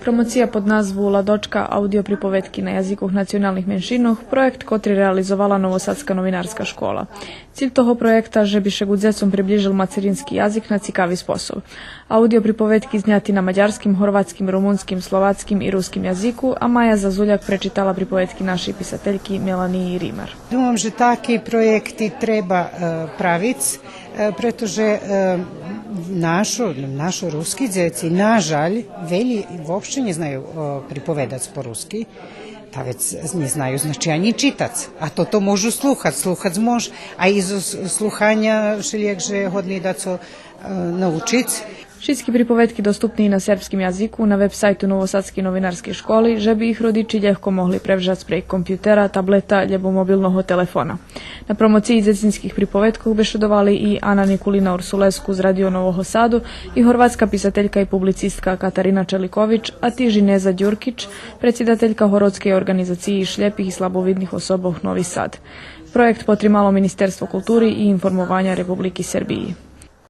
Promocija pod nazvu Ladočka audio pripovedki na jazykoch nacionalnych menšinoh, projekt, ktorý realizovala Novosadska novinárska škola. Cilj toho projekta, že by šegu djecom približil materinski jazyk na cikavi sposob. Audio pripovedki zňati na maďarskim, horvatskim, rumunskim, slovatskim i ruskim jazyku, a Maja Zazuljak prečitala pripovedki našej pisateljki Melaniji Rimar. Думам, že taki projekti treba praviti, pretože naši ruski djeci, nažalj, veli uopšte ne znaju pripovedati po-ruski, ta već ne znaju znači ani čitac, a to možu sluhac može, a iz sluhanja šilijek že hodni da co naučic. Všetky pripovedky dostupné na serbskim jazyku na web sajtu Novosadskej novinárskej školy, že by ich rodiči ľahko mohli prevžať prek kompjutera, tableta alebo mobilného telefona. Na promociji dzecinských pripovedkov bešedovali i Ana Nikulina Ursulesku z Radio Nového Sadu i horvátska pisateljka i publicistka Katarina Čeliković, a tiež Neza Đurkić, predsjedateljka Horodskej organizaciji šljepih i slabovidnih osoboh Novi Sad. Projekt potrimalo Ministerstvo kulturi i informovanja Republiky Srbiji.